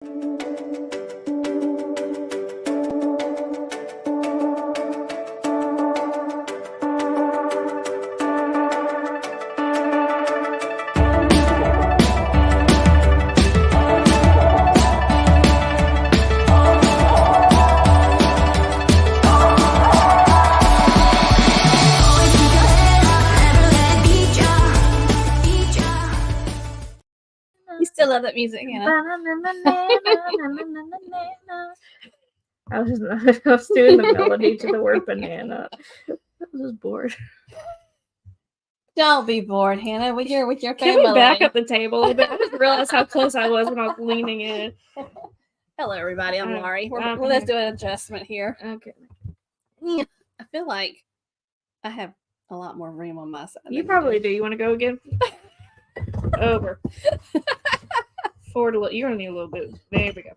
You still love that music, Hannah? I was doing the melody to the word banana. I was just bored. Don't be bored, Hannah, with your family. Can we back up the table a little bit? I just realized how close I was when I was leaning in. Hello, everybody. I'm Laurie. Let's do an adjustment here. Okay. Yeah, I feel like I have a lot more room on my side. You probably do. You want to go again? Over. Forward a little. You're going to need a little bit. There we go.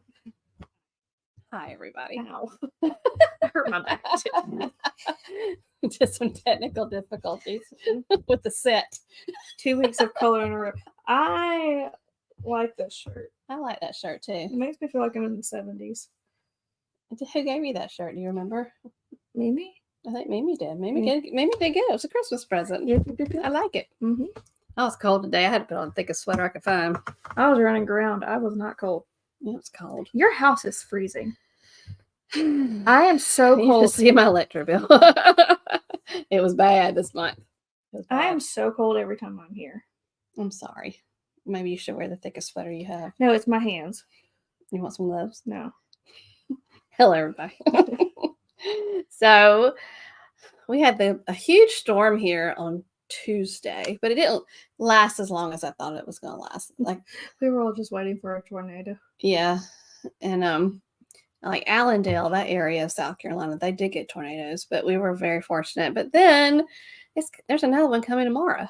Hi, everybody. Ow. I hurt my back, too. Just some technical difficulties with the set. 2 weeks of color in a row. I like this shirt. I like that shirt, too. It makes me feel like I'm in the 70s. Who gave you that shirt? Do you remember? Mimi? I think Mimi did. Mimi did good. It was a Christmas present. Yeah, I like it. Mm-hmm. I was cold today. I had to put on the thickest sweater I could find. I was running around. I was not cold. It was cold. Your house is freezing. I am so cold. You should see my electric bill. It was bad this month. I am so cold every time I'm here. I'm sorry. Maybe you should wear the thickest sweater you have. No, it's my hands. You want some gloves? No. Hello, everybody. So we had a huge storm here on Tuesday, but it didn't last as long as I thought it was going to last. Like we were all just waiting for a tornado. Yeah, and like Allendale, that area of South Carolina, they did get tornadoes, but we were very fortunate. But then there's another one coming tomorrow.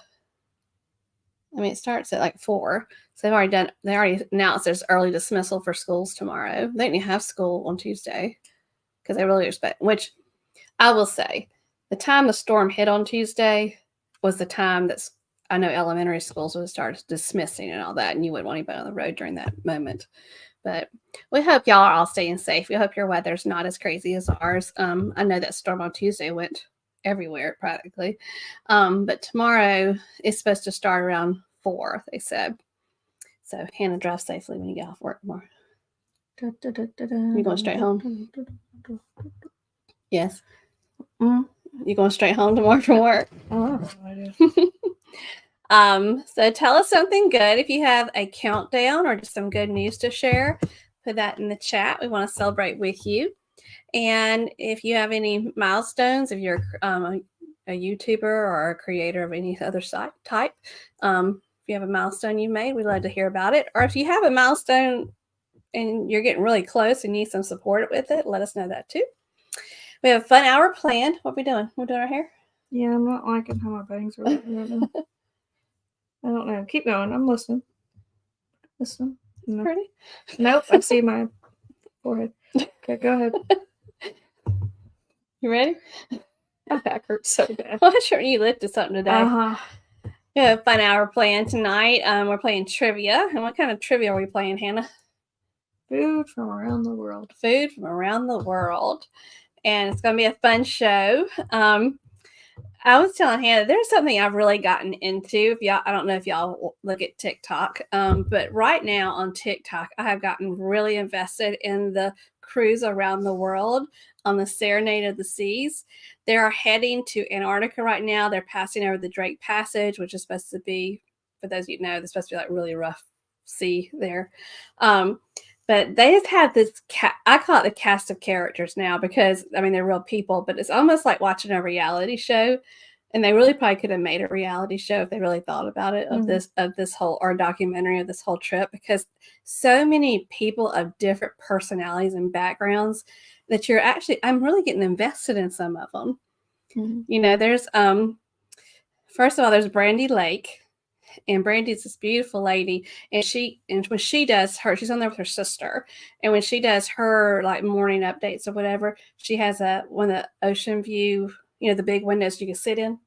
I mean, it starts at like 4. So they already announced there's early dismissal for schools tomorrow. They didn't have school on Tuesday because they really expect, which I will say, the time the storm hit on Tuesday was the time I know elementary schools would start dismissing and all that, and you wouldn't want anybody on the road during that moment. But we hope y'all are all staying safe. We hope your weather's not as crazy as ours. I know that storm on Tuesday went everywhere practically. But tomorrow is supposed to start around 4, they said. So Hannah, drive safely when you get off work tomorrow. You going straight home? Yes. You going straight home tomorrow from work? Oh, I do. So tell us something good. If you have a countdown or just some good news to share, put that in the chat. We want to celebrate with you. And if you have any milestones, if you're a YouTuber or a creator of any other type, if you have a milestone you made, we'd love to hear about it. Or if you have a milestone and you're getting really close and need some support with it, let us know that too. We have a fun hour planned. What are we doing? We're doing our hair? Yeah, I'm not liking how my bangs are looking right now. I don't know. Keep going. I'm listening. Listen. No. Pretty? Nope. I see my forehead. Okay, go ahead. You ready? My back hurts so bad. Well, I'm sure you lifted something today. Uh-huh. We have a fun hour planned tonight. We're playing trivia. And what kind of trivia are we playing, Hannah? Food from around the world. Food from around the world. And it's going to be a fun show. I was telling Hannah, there's something I've really gotten into. I don't know if y'all look at TikTok, but right now on TikTok, I have gotten really invested in the cruise around the world on the Serenade of the Seas. They are heading to Antarctica right now. They're passing over the Drake Passage, which is supposed to be, for those of you who know, it's supposed to be like really rough sea there. But they just have this, I call it the cast of characters now because, I mean, they're real people, but it's almost like watching a reality show. And they really probably could have made a reality show if they really thought about it, of this whole, or documentary of this whole trip, because so many people of different personalities and backgrounds that I'm really getting invested in some of them. Mm-hmm. You know, there's, first of all, there's Brandy Lake. And Brandy's this beautiful lady, and when she does she's on there with her sister, and when she does her like morning updates or whatever, she has one of the ocean view, you know, the big windows you can sit in,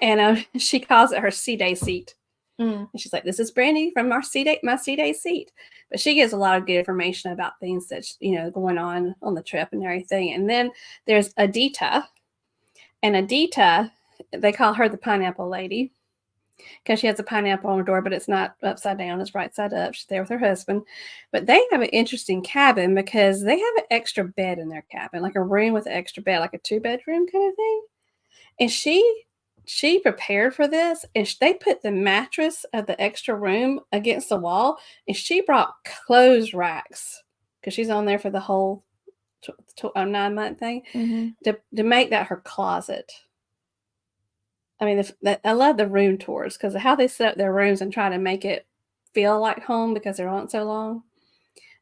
and she calls it her sea day seat. And she's like, this is Brandy from my C-Day seat. But she gives a lot of good information about things that's, going on the trip and everything. And then there's Adita. And Adita, they call her the pineapple lady because she has a pineapple on her door, but it's not upside down. It's right side up. She's there with her husband. But they have an interesting cabin because they have an extra bed in their cabin, like a room with an extra bed, like a 2-bedroom kind of thing. And she prepared for this, and they put the mattress of the extra room against the wall, and she brought clothes racks because she's on there for the whole 9-month thing to make that her closet. I mean, I love the room tours because of how they set up their rooms and try to make it feel like home because they're on so long.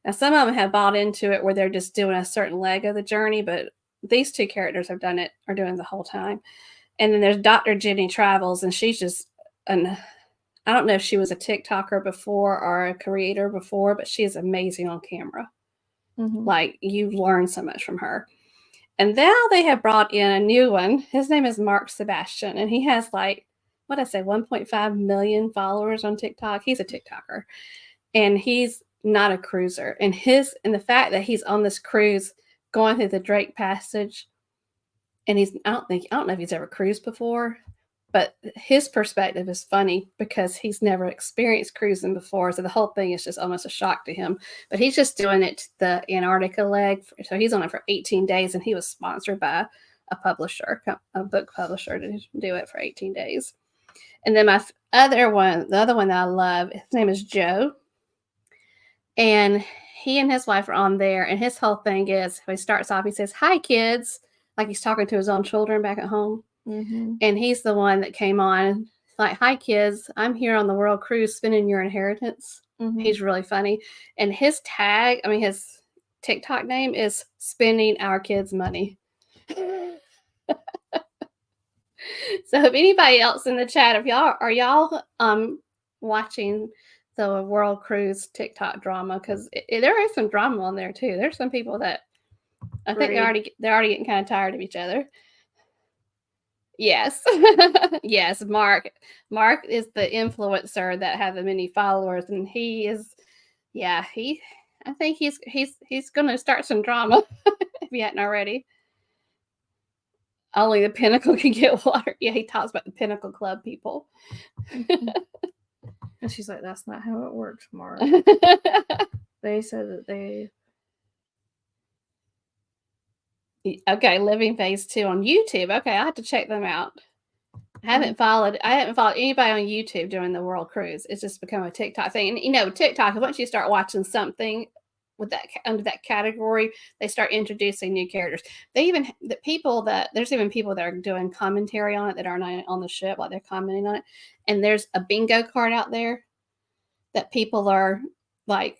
Now, some of them have bought into it where they're just doing a certain leg of the journey, but these 2 characters are doing the whole time. And then there's Dr. Jenny Travels, and she's just I don't know if she was a TikToker before or a creator before, but she is amazing on camera. Like, you've learned so much from her. And now they have brought in a new one. His name is Mark Sebastian, and he has 1.5 million followers on TikTok. He's a TikToker, and he's not a cruiser. And the fact that he's on this cruise going through the Drake Passage, and I don't know if he's ever cruised before, but his perspective is funny because he's never experienced cruising before. So the whole thing is just almost a shock to him. But he's just doing it to the Antarctica leg. So he's on it for 18 days, and he was sponsored by a book publisher to do it for 18 days. And then the other one that I love, his name is Joe. And he and his wife are on there, and his whole thing is, when he starts off, he says, "Hi, kids," like he's talking to his own children back at home. And he's the one that came on, like, "Hi, kids, I'm here on the world cruise spending your inheritance." He's really funny. And his his TikTok name is "Spending Our Kids' Money." So if anybody else in the chat, if y'all watching the world cruise TikTok drama, because there is some drama on there too. There's some people that I think they're already getting kind of tired of each other. Yes. Yes, Mark is the influencer that have the many followers, and I think he's going to start some drama if he hadn't already. Only the Pinnacle can get water. Yeah, he talks about the Pinnacle Club people. And she's like, "That's not how it works, Mark." They said that they... Okay, Living Phase 2 on YouTube. Okay, I have to check them out. I haven't followed anybody on YouTube during the world cruise. It's just become a TikTok thing. And TikTok, once you start watching something with that under that category, they start introducing new characters. There's even people that are doing commentary on it that are not on the ship, like they're commenting on it. And there's a bingo card out there that people are like,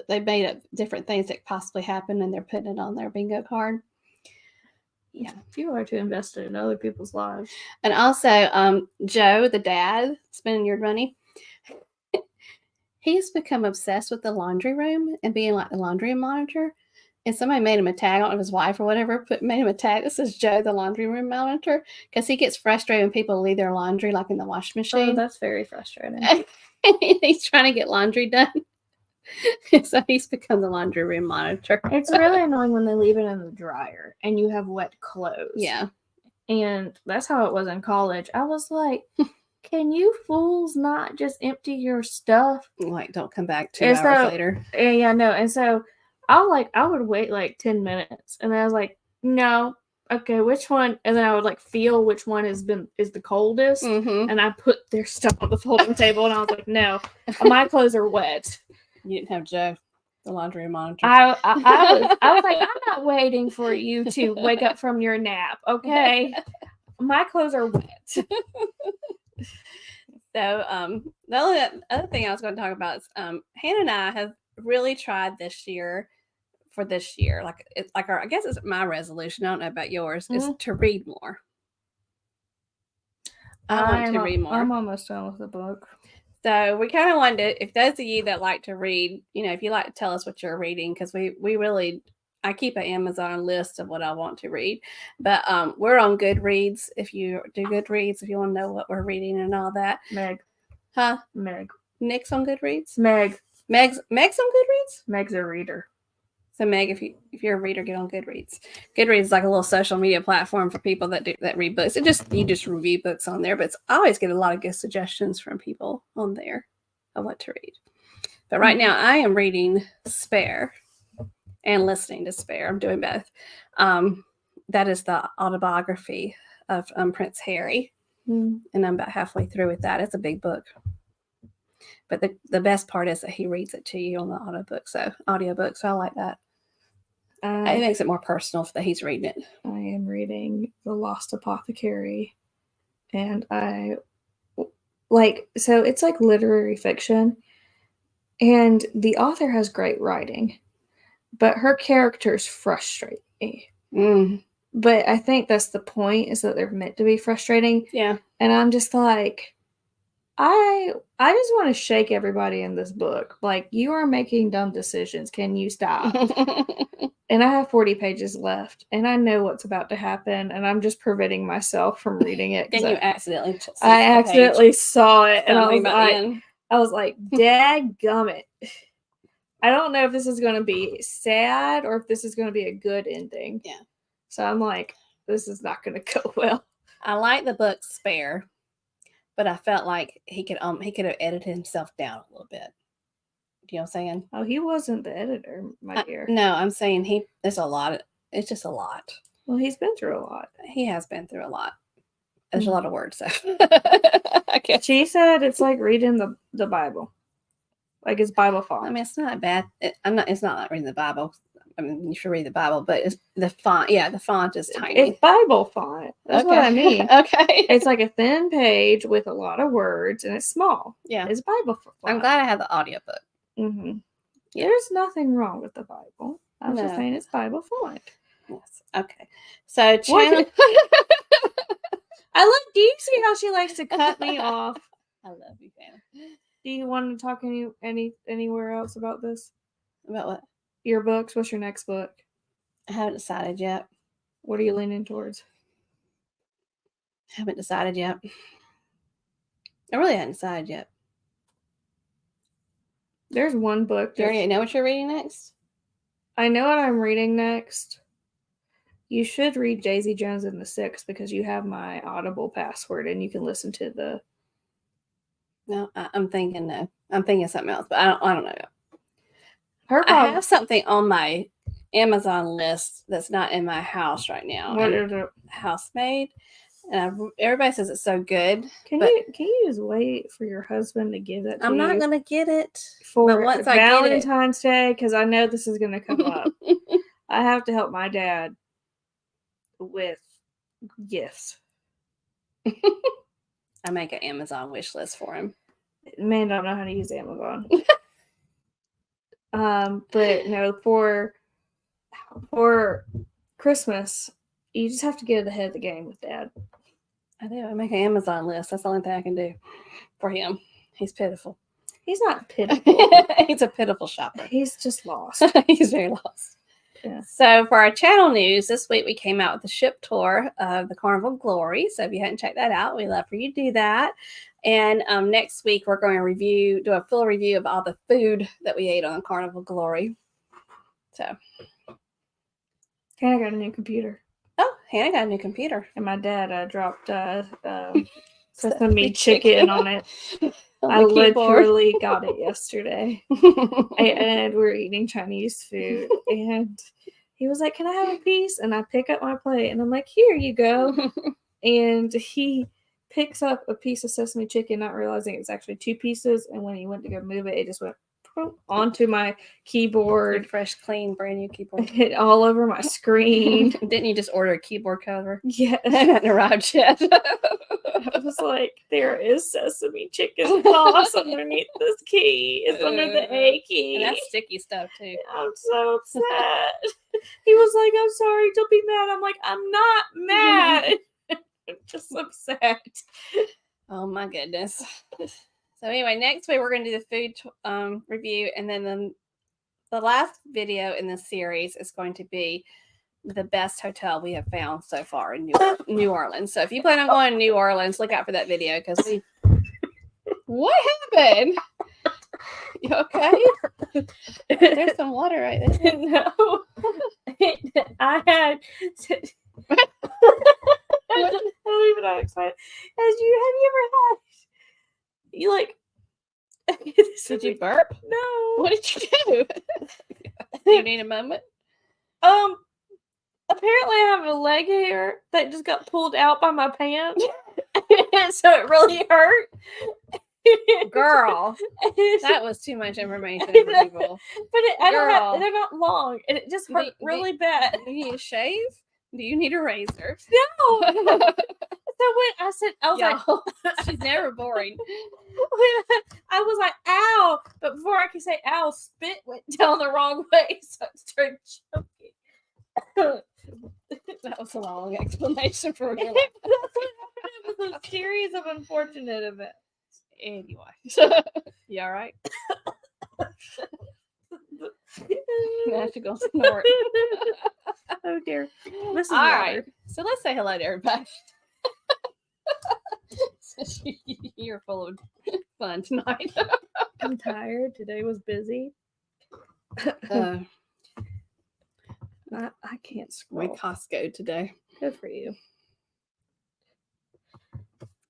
they made up different things that possibly happen, and they're putting it on their bingo card. Yeah, people are too invested in other people's lives. And also, Joe, the dad, spending your money. He's become obsessed with the laundry room and being like the laundry monitor. And somebody made him a tag, I don't know if his wife or whatever, made him a tag that says Joe, the laundry room monitor, because he gets frustrated when people leave their laundry like in the washing machine. Oh, that's very frustrating. He's trying to get laundry done. So he's become the laundry room monitor. It's really annoying when they leave it in the dryer and you have wet clothes. Yeah. And that's how it was in college. I was like, can you fools not just empty your stuff? Like, don't come back 2 hours later. Yeah, no. And so I would wait like 10 minutes. And then I was like, no. Okay, which one? And then I would like feel which one is the coldest. And I put their stuff on the folding table, and I was like, no, my clothes are wet. You didn't have Joe, the laundry monitor. I was like, I'm not waiting for you to wake up from your nap, okay? My clothes are wet. So the other thing I was going to talk about is Hannah and I have really tried this year. I guess it's my resolution. I don't know about yours. Is to read more. I want to read more. I'm almost done with the book. So we kind of wanted to, if those of you that like to read, if you like to tell us what you're reading, because we really I keep an Amazon list of what I want to read. But we're on Goodreads. If you do Goodreads, if you want to know what we're reading and all that. Meg. Huh? Meg. Nick's on Goodreads? Meg. Meg's on Goodreads? Meg's a reader. So Meg, if you're a reader, get on Goodreads. Goodreads is like a little social media platform for people that read books. You just review books on there, but I always get a lot of good suggestions from people on there of what to read. But right now I am reading Spare and listening to Spare. I'm doing both. That is the autobiography of Prince Harry, and I'm about halfway through with that. It's a big book. But the best part is that he reads it to you on the audiobook. So I like that. It makes it more personal that he's reading it. I am reading The Lost Apothecary, and so it's like literary fiction, and the author has great writing, but her characters frustrate me. But I think that's the point, is that they're meant to be frustrating. Yeah. And I'm just like, I just want to shake everybody in this book. Like, you are making dumb decisions. Can you stop? And I have 40 pages left, and I know what's about to happen, and I'm just preventing myself from reading it. Then you accidentally saw it, and I was like, dadgummit. I don't know if this is going to be sad or if this is going to be a good ending. Yeah. So I'm like, this is not going to go well. I like the book Spare, but I felt like he could have edited himself down a little bit. Do you know what I'm saying? Oh, he wasn't the editor, my dear. No, I'm saying there's a lot. It's just a lot. Well, he's been through a lot. He has been through a lot. There's a lot of words. So. I guess. She said it's like reading the Bible. Like, it's Bible font. I mean, it's not bad. It's not like reading the Bible. I mean, you should read the Bible, but it's the font. Yeah, the font is tiny. It's Bible font. That's what I mean. Okay. It's like a thin page with a lot of words, and it's small. Yeah. It's Bible font. I'm glad I have the audiobook. Mm-hmm. Yeah. There's nothing wrong with the Bible. I was just saying it's Bible font. Yes. Okay. So, channel. Do you see how she likes to cut me off? I love you, Hannah. Do you want to talk anywhere else about this? About what? Your books. What's your next book? I haven't decided yet. What are you leaning towards? Haven't decided yet. I really haven't decided yet. There's one book. Do you already know what you're reading next? I know what I'm reading next. You should read Daisy Jones and the Six, because you have my Audible password and you can listen to the... No, I'm thinking no. I'm thinking something else, but I don't know. I have something on my Amazon list that's not in my house right now. What is it? Housemaid. And everybody says it's so good. Can you just wait for your husband to give it to you? I'm not going to get it for Valentine's Day, because I know this is going to come up. I have to help my dad with gifts. I make an Amazon wish list for him. Man, don't know how to use Amazon. But no, for Christmas, you just have to get ahead of the game with Dad. I do. I make an Amazon list. That's the only thing I can do for him. He's pitiful. He's not pitiful. He's a pitiful shopper. He's just lost. He's very lost. Yeah. So for our channel news this week, we came out with the ship tour of the Carnival Glory. So if you hadn't checked that out, we'd love for you to do that. And next week, we're going to do a full review of all the food that we ate on Carnival Glory. So. Hannah got a new computer. Oh, Hannah got a new computer. And my dad dropped sesame chicken on it. I literally got it yesterday. And we're eating Chinese food. And he was like, "Can I have a piece?" And I pick up my plate. And I'm like, "Here you go." And he picks up a piece of sesame chicken, not realizing it's actually two pieces. And when he went to go move it, it just went onto my keyboard. Fresh, clean, brand new keyboard. Hit all over my screen. Didn't you just order a keyboard cover? Yeah. It hadn't arrived yet. I was like, there is sesame chicken sauce underneath this key. It's under the A key. And that's sticky stuff, too. I'm so upset. He was like, "I'm sorry, don't be mad." I'm like, "I'm not mad." I'm just upset. Oh, my goodness. So anyway, next week we're going to do the food review, and then the last video in this series is going to be the best hotel we have found so far in New Orleans. So if you plan on going to New Orleans, look out for that video because we. What happened? You okay? There's some water right there. No, I had. I don't even know how excited. Have you ever had? You like? Did you burp? No. What did you do? Do you need a moment? Apparently I have a leg hair that just got pulled out by my pants, so it really hurt. Girl, that was too much information for people. But they're not long, and it just hurt really bad. Do you need a shave? Do you need a razor? No. So when I said, I was like, she's never boring. I was like, ow. But before I could say ow, spit went down the wrong way. So I started choking. That was a long explanation for real. It was a series of unfortunate events. Anyway. You all right? Now she's going to snort. Oh, dear. All right. So let's say hello to everybody. You're full of fun tonight. I'm tired. Today was busy. I can't scroll. We Costco today. Good for you.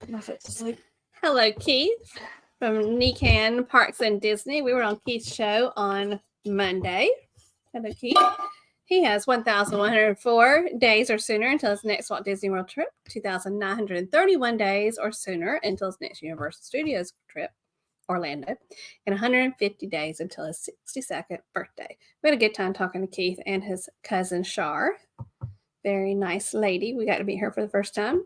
My foot's asleep. Hello, Keith from Nican Parks and Disney. We were on Keith's show on Monday. Hello, Keith. He has 1,104 days or sooner until his next Walt Disney World trip, 2,931 days or sooner until his next Universal Studios trip, Orlando, and 150 days until his 62nd birthday. We had a good time talking to Keith and his cousin, Shar. Very nice lady. We got to meet her for the first time.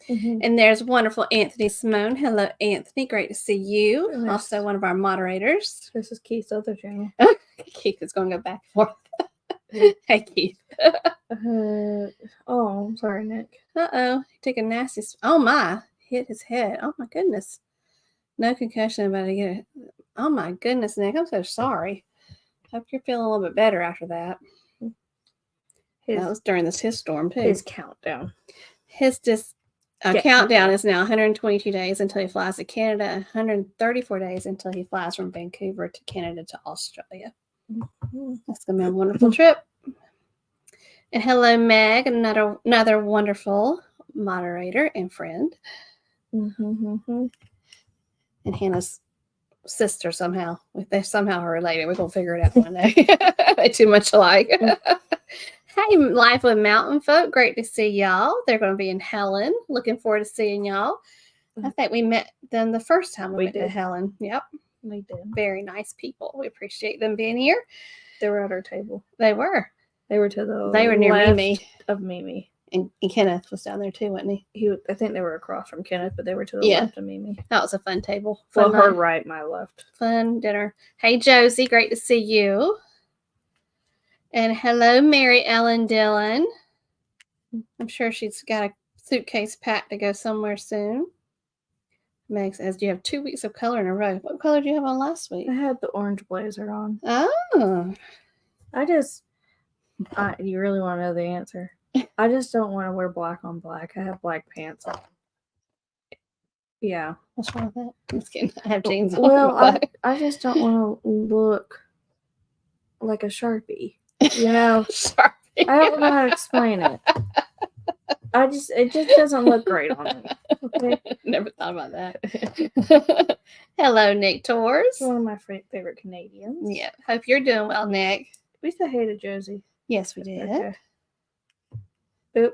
Mm-hmm. And there's wonderful Anthony Simone. Hello, Anthony. Great to see you. Nice. Also one of our moderators. This is Keith's other channel. Keith is going to go back and forth. Hey, Keith. I'm sorry, Nick. Uh-oh. He took a nasty... Oh, my. Hit his head. Oh, my goodness. No concussion about to get it. Oh, my goodness, Nick. I'm so sorry. Hope you're feeling a little bit better after that. That was during this his storm, too. His countdown. His countdown is now 122 days until he flies to Canada, 134 days until he flies from Vancouver to Canada to Australia. Mm-hmm. That's going to be a wonderful trip. And hello, Meg, another wonderful moderator and friend. Mm-hmm. And Hannah's sister somehow. They somehow are related. We're going to figure it out one day. They're too much alike. Hey, Life with Mountain Folk. Great to see y'all. They're going to be in Helen. Looking forward to seeing y'all. I think we met them the first time we went to Helen. Yep. We did. Very nice people. We appreciate them being here. They were at our table. They were. They were to the They were near left Mimi. Of Mimi. And Kenneth was down there too, wasn't he? I think they were across from Kenneth, but they were to the left of Mimi. That was a fun table. Well, her right, my left. Fun dinner. Hey, Josie. Great to see you. And hello, Mary Ellen Dillon. I'm sure she's got a suitcase packed to go somewhere soon. Meg says, you have 2 weeks of color in a row. What color did you have on last week? I had the orange blazer on. Oh. You really want to know the answer? I just don't want to wear black on black. I have black pants on. Yeah. What's wrong with that? I'm just kidding. I have jeans on. Well, I just don't want to look like a Sharpie. You know? Sharpie. I don't know how to explain it. It just doesn't look great on me. Okay. Never thought about that. Hello, Nick Torres. One of my favorite Canadians. Yeah. Hope you're doing well, Nick. We said hey to Josie. Yes, we did. Okay. Boop.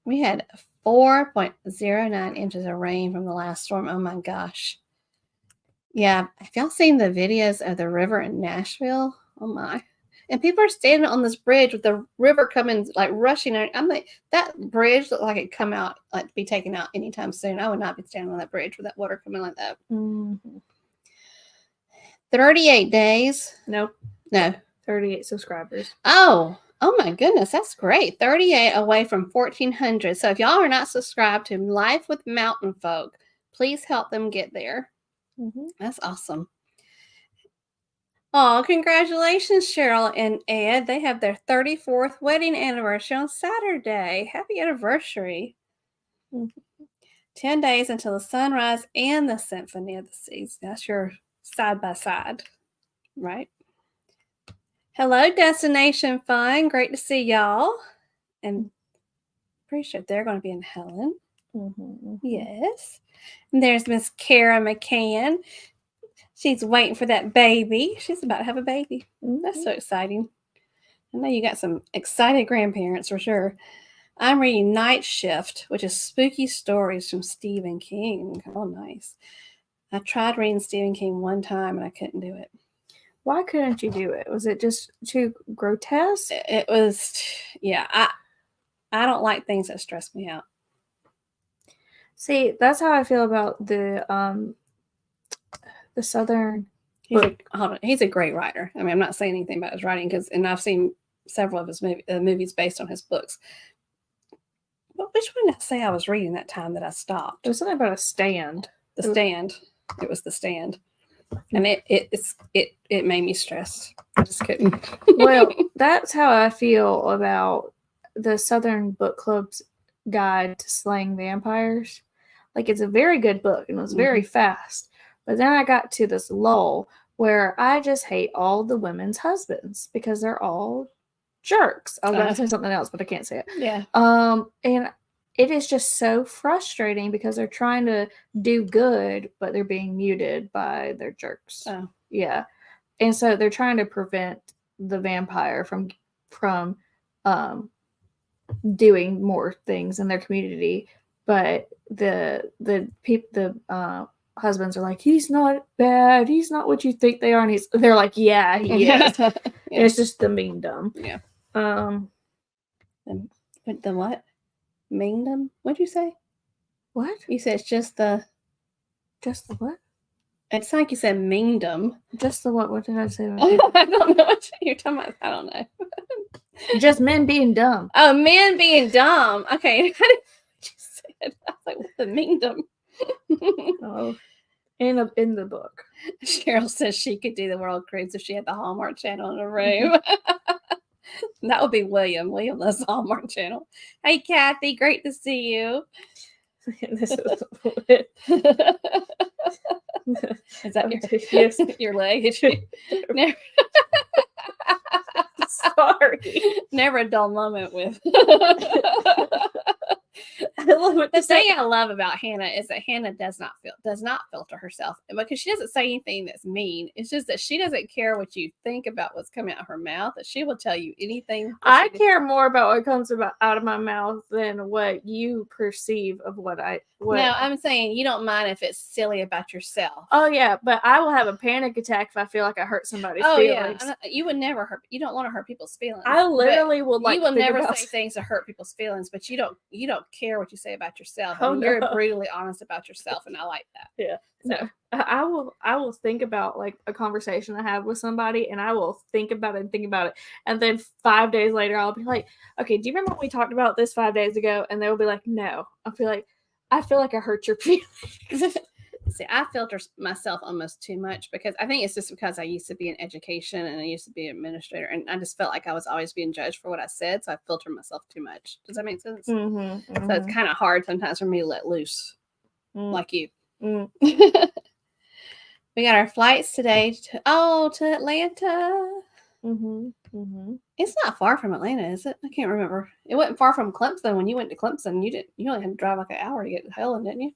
We had 4.09 inches of rain from the last storm. Oh my gosh. Yeah. Have y'all seen the videos of the river in Nashville? Oh my. And people are standing on this bridge with the river coming, like rushing. I'm like, that bridge looked like it come out, like to be taken out anytime soon. I would not be standing on that bridge with that water coming like that. Mm-hmm. 38 days. Nope. No. 38 subscribers. Oh my goodness. That's great. 38 away from 1,400. So if y'all are not subscribed to Life with Mountain Folk, please help them get there. Mm-hmm. That's awesome. Oh, congratulations, Cheryl and Ed. They have their 34th wedding anniversary on Saturday. Happy anniversary. 10 days until the sunrise and the symphony of the seas. That's your side by side, right? Hello, Destination Fun. Great to see y'all. And pretty sure they're going to be in Helen. Yes. And there's Miss Kara McCann. She's waiting for that baby. She's about to have a baby. That's so exciting. I know you got some excited grandparents for sure. I'm reading Night Shift, which is spooky stories from Stephen King. Oh, nice. I tried reading Stephen King one time and I couldn't do it. Why couldn't you do it? Was it just too grotesque? It was, yeah. I don't like things that stress me out. See, that's how I feel about the Southern. He's a great writer. I mean, I'm not saying anything about his writing and I've seen several of his movies based on his books. But which one did I say I was reading that time that I stopped? It was something about a stand. The Stand. It was The Stand. And it made me stressed. I just couldn't. Well, that's how I feel about the Southern Book Club's Guide to Slaying Vampires. Like, it's a very good book and it was very fast. But then I got to this lull where I just hate all the women's husbands because they're all jerks. I was going to say something else, but I can't say it. Yeah. And it is just so frustrating because they're trying to do good, but they're being muted by their jerks. Oh. Yeah. And so they're trying to prevent the vampire from doing more things in their community. But the husbands are like, he's not bad. He's not what you think they are. And they're like, yeah, he is. Yeah. It's just the meandom. Yeah. The what? Meandom? What'd you say? What? You said it's just the what? It's like you said meandom. Just the what? What did I say? I don't know what you're talking about. I don't know. Just men being dumb. Oh, men being dumb. Okay. What you said? I was like, what's the meandom? Oh. In the book. Cheryl says she could do the world cruise if she had the Hallmark Channel in her room. That would be William. William loves the Hallmark Channel. Hey, Kathy. Great to see you. This is Is that yes. Your leg? Never. Sorry. Never a dull moment with. The thing I love about Hannah is that Hannah does not filter herself, because she doesn't say anything that's mean. It's just that she doesn't care what you think about what's coming out of her mouth. That she will tell you anything. I care more about what comes out of my mouth than what you perceive of what. No, I'm saying you don't mind if it's silly about yourself. Oh yeah, but I will have a panic attack if I feel like I hurt somebody's feelings. Yeah, you would never hurt. You don't want to hurt people's feelings. I literally will like. You will never say things to hurt people's feelings, but you don't care what you say about yourself. Oh, you're brutally honest about yourself, and I like that. Yeah. So. No, I will think about like a conversation I have with somebody, and I will think about it, and then 5 days later I'll be like, okay, do you remember when we talked about this 5 days ago? And they'll be like, no. I'll feel like I hurt your feelings. See, I filter myself almost too much because I think it's just because I used to be in education and I used to be an administrator, and I just felt like I was always being judged for what I said, so I filter myself too much. Does that make sense? Mm-hmm, mm-hmm. So it's kind of hard sometimes for me to let loose, like you. Mm. We got our flights today to Atlanta. Mm-hmm, mm-hmm. It's not far from Atlanta, is it? I can't remember. It wasn't far from Clemson. When you went to Clemson, you only had to drive like an hour to get to Helen, didn't you?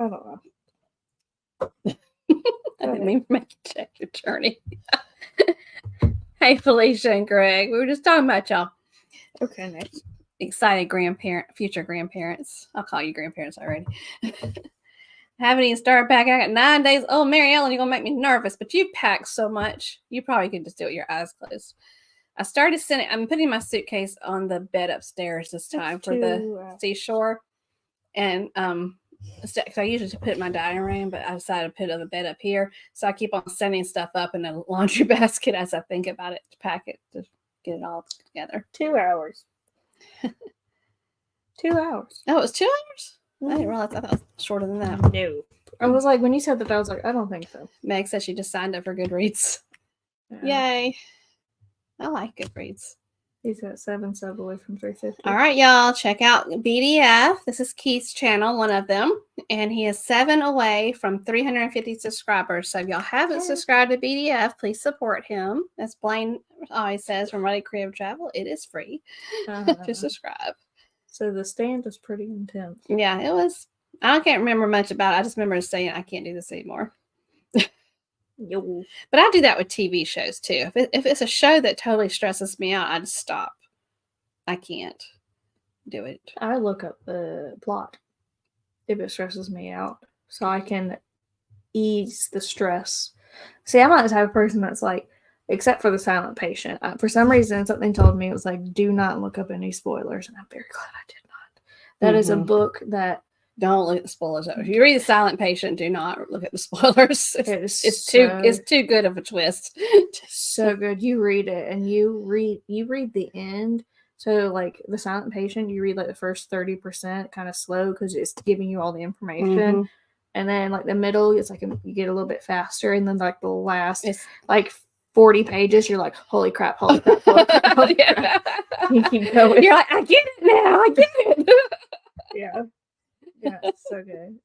I don't know. I didn't mean to make you check your journey. Hey, Felicia and Greg. We were just talking about y'all. Okay, next. Excited future grandparents. I'll call you grandparents already. I haven't even started packing. I got 9 days. Oh, Mary Ellen, you're going to make me nervous, but you pack so much. You probably could just do it with your eyes closed. I'm putting my suitcase on the bed upstairs this time for the seashore. And, because I usually put my dining room, but I decided to put it on the bed up here. So I keep on sending stuff up in a laundry basket as I think about it, to pack it, to get it all together. 2 hours. 2 hours. Oh, it was 2 hours? I didn't realize. I thought it was shorter than that. No. I was like, when you said that, I was like, I don't think so. Meg said she just signed up for Goodreads. Yeah. Yay. I like Goodreads. He's at 7 subs away from 350. All right, y'all. Check out BDF. This is Keith's channel, one of them. And he is 7 away from 350 subscribers. So if y'all haven't subscribed to BDF, please support him. As Blaine always says from Ready Creative Travel, it is free to subscribe. So the stand was pretty intense. Yeah, it was. I can't remember much about it. I just remember saying I can't do this anymore. Yo. But I do that with TV shows too. If it's a show that totally stresses me out, I just stop. I can't do it. I look up the plot if it stresses me out, so I can ease the stress. See, I'm not the type of person that's like, except for The Silent Patient. For some reason, something told me it was like, do not look up any spoilers, and I'm very glad I did not. That is a book that. Don't look at the spoilers. If you read The Silent Patient, do not look at the spoilers. It's too good of a twist. So good. You read it and you read the end. So like The Silent Patient, you read like the first 30% kind of slow because it's giving you all the information. And then like the middle, it's like you get a little bit faster, and then like the last like 40 pages, you're like, holy crap, holy crap, holy crap, holy crap. You keep going. You're like, I get it now, I get it. Yeah. Yeah, it's so good.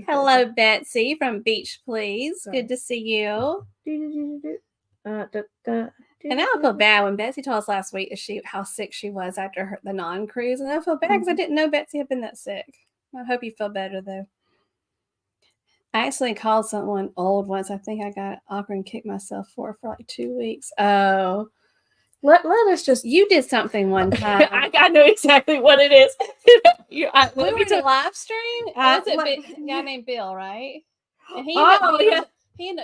Hello, Betsy from Beach Please. Good to see you. And I feel bad when Betsy told us last week how sick she was after the non-cruise, and I feel bad because I didn't know Betsy had been that sick. I hope you feel better though. I actually called someone old once. I think I got awkward and kicked myself for like 2 weeks. Oh. Let us just. You did something one time. I know exactly what it is. We were in a live stream. Was it a guy named Bill, right? And he ended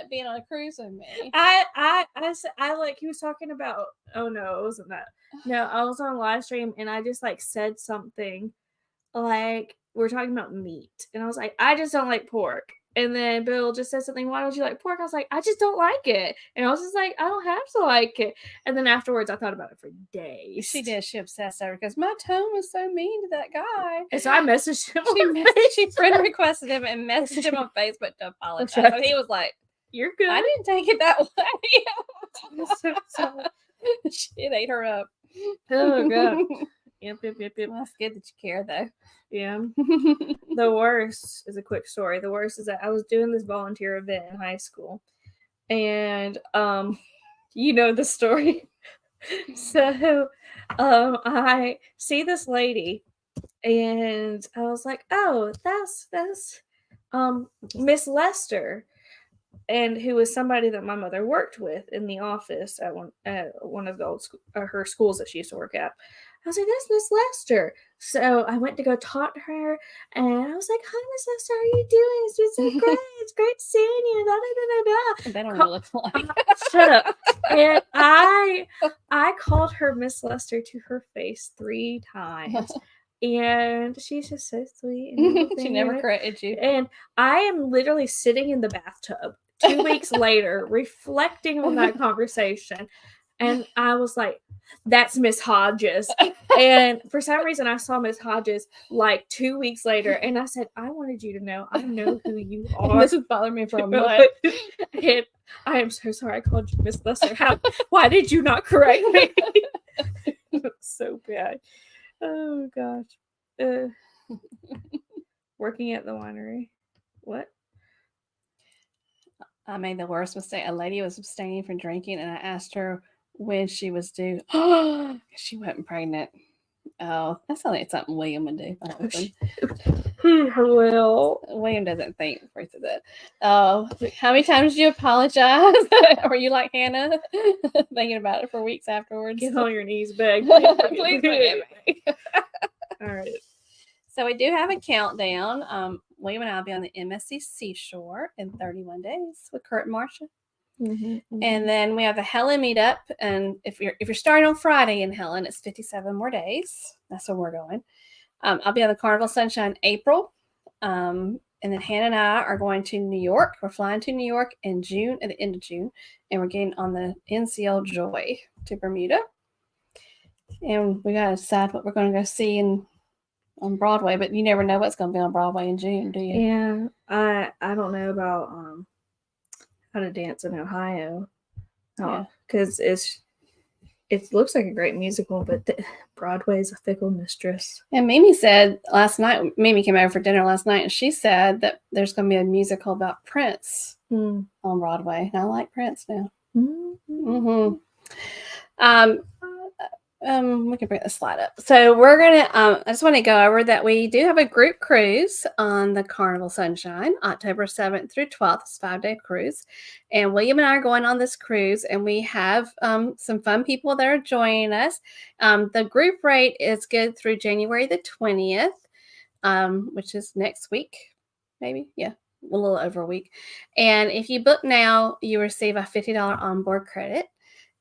up being on a cruise with me. I like, he was talking about. Oh no, it wasn't that. No, I was on a live stream and I just like said something like, we're talking about meat, and I was like, I just don't like pork. And then Bill just said something, why don't you like pork? I was like, I just don't like it. And I was just like, I don't have to like it. And then afterwards, I thought about it for days. She did. She obsessed over it because my tone was so mean to that guy. And so I messaged him. She friend requested him and messaged him on Facebook to apologize. And he was like, you're good. I didn't take it that way. So sorry. It ate her up. Oh, God. Yep. Well, it's good that you care, though. Yeah. The worst is a quick story. The worst is that I was doing this volunteer event in high school, and you know the story. So I see this lady, and I was like, oh, that's Miss Lester, and who was somebody that my mother worked with in the office at one of the old her schools that she used to work at. I was like, that's Miss Lester. So I went to go talk to her, and I was like, hi, Miss Lester, how are you doing? It's been so great. It's great seeing you. Da, da, da, da. They don't even look like. Shut up. And I called her Miss Lester to her face 3 times. And she's just so sweet. And she never corrected you. And I am literally sitting in the bathtub 2 weeks later, reflecting on that conversation. And I was like, that's Miss Hodges. And for some reason, I saw Miss Hodges like 2 weeks later. And I said, I wanted you to know I know who you are. This has bothered me for a month. And I am so sorry I called you Miss Lester. Why did you not correct me? So bad. Oh, gosh. Working at the winery. What? I made the worst mistake. A lady was abstaining from drinking, and I asked her when she was due. She wasn't pregnant. Oh, that's only something William would do. Well, William doesn't think before he says that. Oh, how many times did you apologize? Were you like Hannah, thinking about it for weeks afterwards? Get on your knees, beg. Please forgive me. All right. So we do have a countdown. William and I will be on the MSC Seashore in 31 days with Kurt and Marcia. And then we have the Helen meetup, and if you're starting on Friday in Helen, it's 57 more days. That's where we're going. I'll be on the Carnival Sunshine April, and then Hannah and I are going to New York. We're flying to New York in June, at the end of June, and we're getting on the NCL Joy to Bermuda. And we gotta decide what we're going to go see in on Broadway, but you never know what's going to be on Broadway in June, do you? Yeah, I don't know about How to Dance in Ohio, because it looks like a great musical, but Broadway is a fickle mistress. And Mimi said last night, Mimi came over for dinner last night, and she said that there's going to be a musical about Prince on Broadway. And I like Prince now. Mm-hmm. We can bring the slide up. So we're gonna. I just want to go over that we do have a group cruise on the Carnival Sunshine, October 7th through 12th. It's a 5-day cruise, and William and I are going on this cruise, and we have some fun people that are joining us. The group rate is good through January the 20th, which is next week, maybe. Yeah, a little over a week. And if you book now, you receive a $50 onboard credit.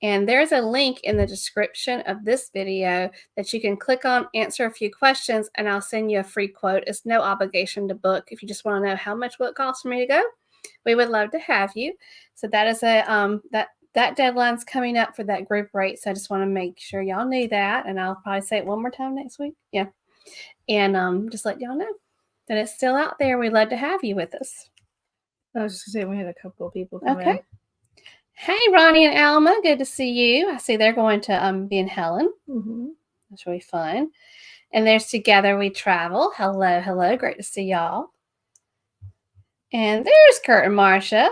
And there's a link in the description of this video that you can click on, answer a few questions, and I'll send you a free quote. It's no obligation to book. If you just want to know how much will it cost for me to go, we would love to have you. So that is that deadline's coming up for that group rate. So I just want to make sure y'all knew that, and I'll probably say it one more time next week. Yeah, and just let y'all know that it's still out there. We'd love to have you with us. I was just gonna say we had a couple of people come in. Hey, Ronnie and Alma, good to see you. I see they're going to be in Helen. That's really fun. And there's Together We Travel. Hello, hello. Great to see y'all. And there's Kurt and Marcia.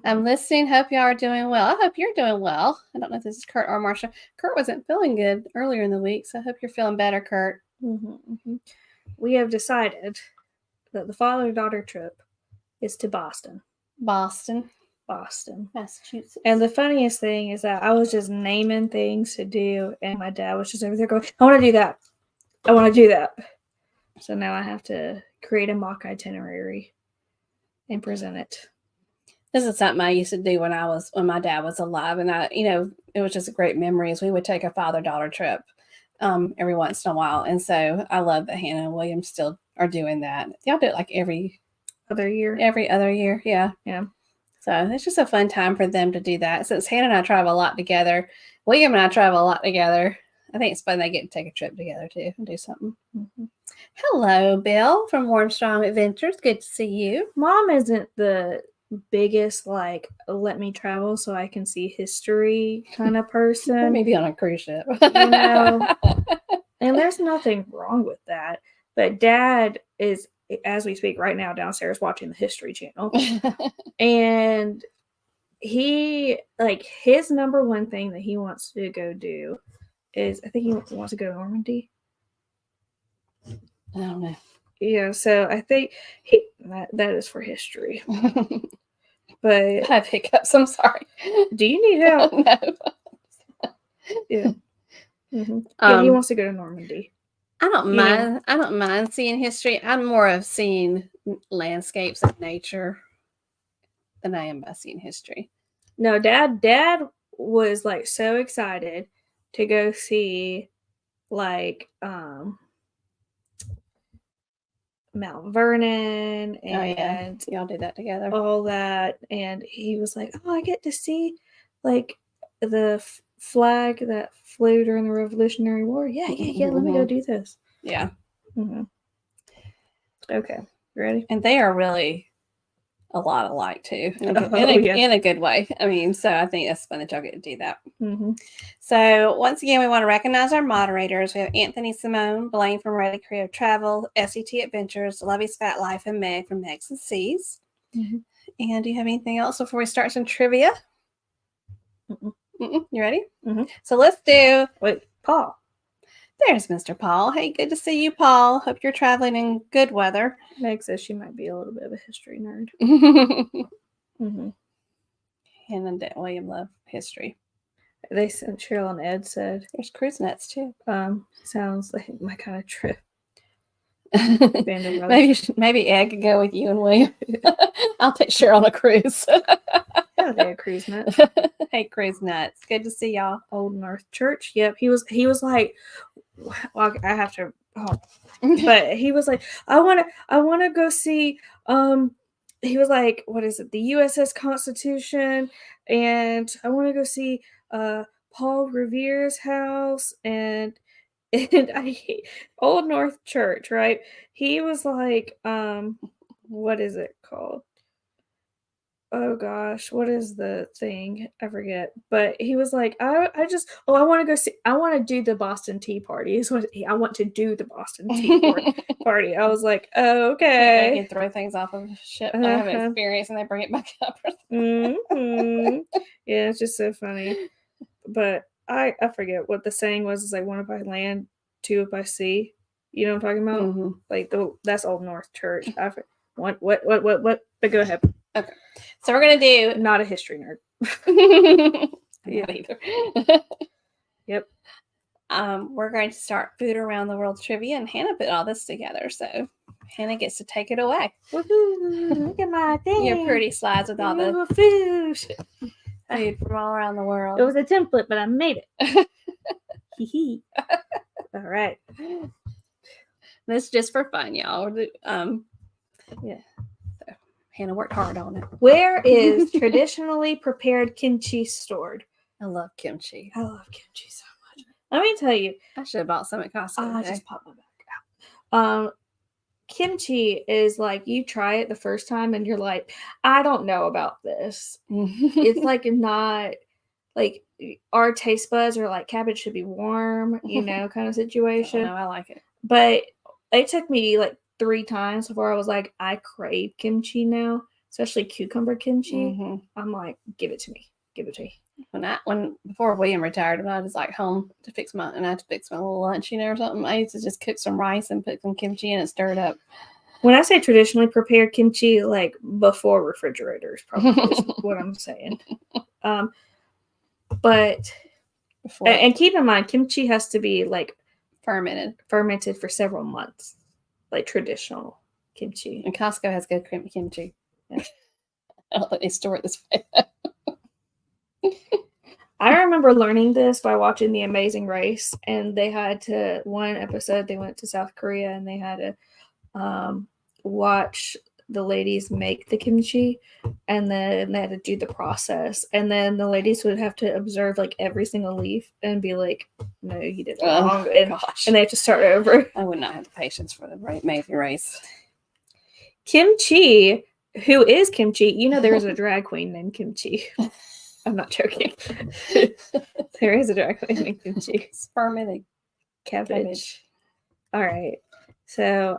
I'm listening. Hope y'all are doing well. I hope you're doing well. I don't know if this is Kurt or Marcia. Kurt wasn't feeling good earlier in the week, so I hope you're feeling better, Kurt. We have decided that the father-daughter trip is to Boston. Boston, Massachusetts. And the funniest thing is that I was just naming things to do, and my dad was just over there going, I want to do that. I want to do that. So now I have to create a mock itinerary and present it. This is something I used to do when my dad was alive, and it was just a great memory. As we would take a father-daughter trip every once in a while, and so I love that Hannah and William still are doing that. Y'all do it like every other year, yeah. So it's just a fun time for them to do that. Since Hannah and I travel a lot together, William and I travel a lot together, I think it's fun they get to take a trip together too and do something. Hello, Bill from Warmstrong Adventures. Good to see you. Mom isn't the biggest let me travel so I can see history kind of person. Maybe on a cruise ship. And there's nothing wrong with that. But Dad is, as we speak right now, downstairs watching the History Channel. And he, his number one thing that he wants to go do is, I think he wants to go to Normandy. I don't know. Yeah, so I think that is for history. But I have hiccups. I'm sorry. Do you need help? No. Yeah. Yeah, he wants to go to Normandy. I don't mind seeing history. I'm more of seeing landscapes of nature than I am by seeing history. No, Dad was so excited to go see Mount Vernon and y'all did that together. All that, and he was like, "Oh, I get to see the flag that flew during the Revolutionary War. Yeah. Let me go do this." Yeah. Okay, ready? And they are really a lot alike too, in a good way. I mean, so I think that's fun that y'all get to do that. So once again, we want to recognize our moderators. We have Anthony Simone, Blaine from Ready Creative Travel, SET Adventures, Lovey's Fat Life, and Meg from Megs and C's. And do you have anything else before we start some trivia? You ready? So let's do. Wait, Paul. There's Mr. Paul. Hey, good to see you, Paul. Hope you're traveling in good weather. Meg says she might be a little bit of a history nerd. Hannah and William love history. They said, Cheryl and Ed said, there's cruise nuts too. Sounds like my kind of trip. Maybe Ed could go with you and William. I'll take Cheryl on a cruise. Hey, cruise nuts. Hey, cruise nuts. Good to see y'all. Old North Church. Yep. He was like, well, I have to. But he was like, I want to go see. He was like, what is it? The USS Constitution, and I want to go see Paul Revere's house, and And I hate Old North Church, right? He was like, what is it called? Oh gosh, what is the thing? I forget. But he was like, I want to go see, I want to do the Boston Tea Party. Is what I want to do the Boston Tea Party. I was like, oh, okay. They can throw things off of ship. I have experience and they bring it back up. Mm-hmm. Yeah, it's just so funny. But I forget what the saying was. It's like one if I land, two if I sea. You know what I'm talking about? Mm-hmm. Like that's Old North Church. What? But go ahead. Okay. So we're gonna do not a history nerd. Yeah. Either. Yep. We're going to start food around the world trivia, and Hannah put all this together, so Hannah gets to take it away. Woohoo! Look at my thing. Your pretty slides with all the food from all around the world. It was a template, but I made it. Hee. All right. This is just for fun, y'all. Yeah. So Hannah worked hard on it. Where is traditionally prepared kimchi stored? I love kimchi. I love kimchi so much. Let me tell you. I should have bought some at Costco. I just popped my back out. Kimchi is like you try it the first time and you're like, I don't know about this. It's like not like our taste buds are like cabbage should be warm, kind of situation. No, I like it. But it took me like 3 times before I was like, I crave kimchi now, especially cucumber kimchi. Mm-hmm. I'm like, give it to me. Before William retired, when I was like home to fix my little lunch, or something, I used to just cook some rice and put some kimchi in and stir it up. When I say traditionally prepared kimchi, like before refrigerators, probably is what I'm saying. But and keep in mind, kimchi has to be like fermented for several months, like traditional kimchi. And Costco has good kimchi. Yeah. I don't think they store it this way. I remember learning this by watching The Amazing Race, and they had to, one episode, they went to South Korea and they had to watch the ladies make the kimchi, and then they had to do the process, and then the ladies would have to observe like every single leaf and be like, no, you did it wrong. And they have to start over. I would not have the patience for the Amazing Race. Kimchi, who is Kimchi? There's a drag queen named Kimchi. I'm not joking. There is a drag queen named Kimchi. It's fermented cabbage. All right. So,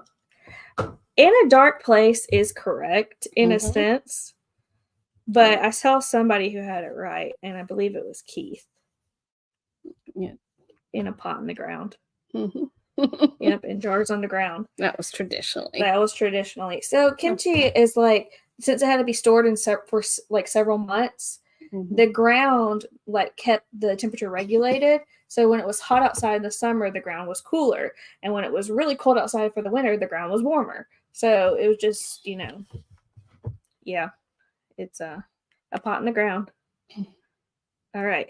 in a dark place is correct in a sense, but I saw somebody who had it right, and I believe it was Keith. Yeah. In a pot in the ground. Mm-hmm. Yep, in jars on the ground. That was traditionally. So, kimchi is like, since it had to be stored for like several months, the ground like kept the temperature regulated. So when it was hot outside in the summer, the ground was cooler. And when it was really cold outside for the winter, the ground was warmer. So it was just, yeah, it's a pot in the ground. All right.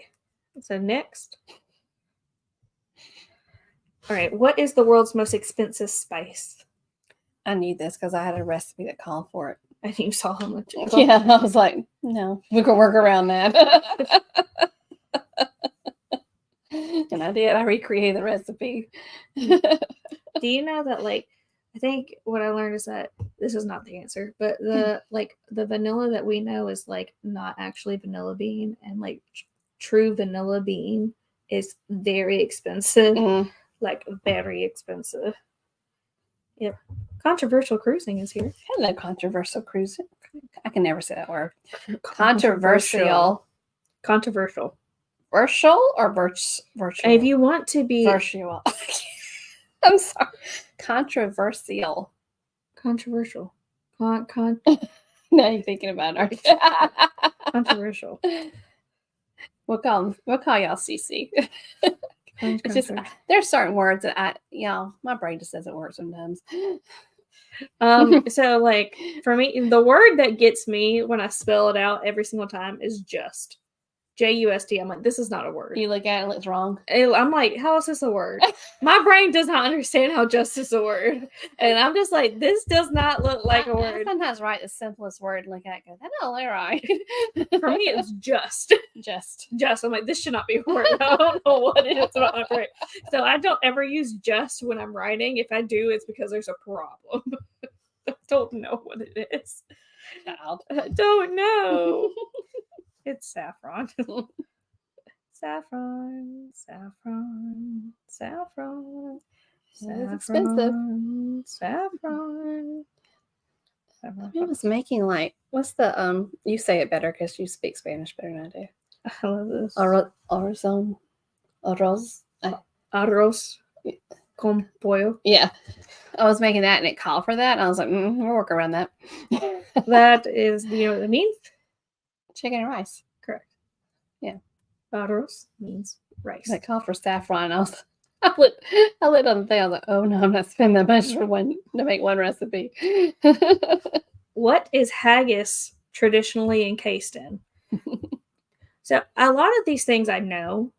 So next. All right. What is the world's most expensive spice? I knew this because I had a recipe that called for it. And you saw how much it cost. Yeah, I was like, no, we can work around that. And I did. I recreated the recipe. Do you know that, like, I think what I learned is that this is not the answer, but the vanilla that we know is like not actually vanilla bean, and like true vanilla bean is very expensive, like very expensive. Yep. Controversial cruising is here. Hello, controversial cruising. I can never say that word. Controversial. Virtual or virtual? If you want to be virtual. I'm sorry. Controversial. Controversial. Now you're thinking about it, aren't you? Controversial. We'll call y'all CC. It's just there's certain words that my brain just doesn't work sometimes. So like for me, the word that gets me when I spell it out every single time is just. JUST. I'm like, this is not a word. You look at it and it's wrong. I'm like, how is this a word? My brain does not understand how just is a word. And I'm just like, this does not look like a word. I sometimes write the simplest word and look at it and go, that don't look right. For me, it's just. Just. I'm like, this should not be a word. I don't know what it is about my brain. So I don't ever use just when I'm writing. If I do, it's because there's a problem. I don't know what it is. Child. I don't know. It's saffron. Saffron. It's expensive. Saffron. I was making like, what's the you say it better because you speak Spanish better than I do. I love this. Arroz con pollo. Yeah. I was making that and it called for that. And I was like, we'll work around that. That is, do you know what it means? Chicken and rice. Correct. Yeah. Arroz means rice. It called for saffron. I lit on the thing. I was like, oh no, I'm not spending that much to make one recipe. What is haggis traditionally encased in? So a lot of these things I know,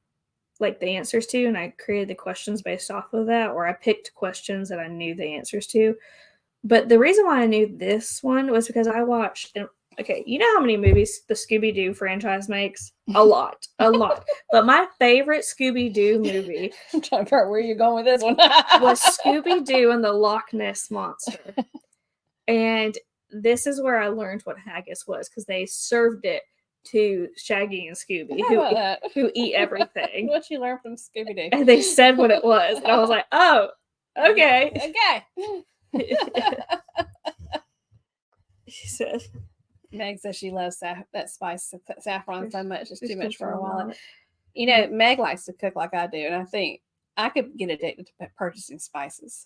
like the answers to, and I created the questions based off of that, or I picked questions that I knew the answers to. But the reason why I knew this one was because I watched, okay, you know how many movies the Scooby-Doo franchise makes? A lot. But my favorite Scooby-Doo movie, I'm trying to figure out where you're going with this one, was Scooby-Doo and the Loch Ness Monster. And this is where I learned what haggis was, because they served it to Shaggy and Scooby, who eat everything. What you learn from Scooby-Doo. And they said what it was. And I was like, oh, okay. She said, Meg says she loves that spice saffron so much. It's too much for her wallet. You Mm-hmm. know, Meg likes to cook like I do, and I think I could get addicted to purchasing spices.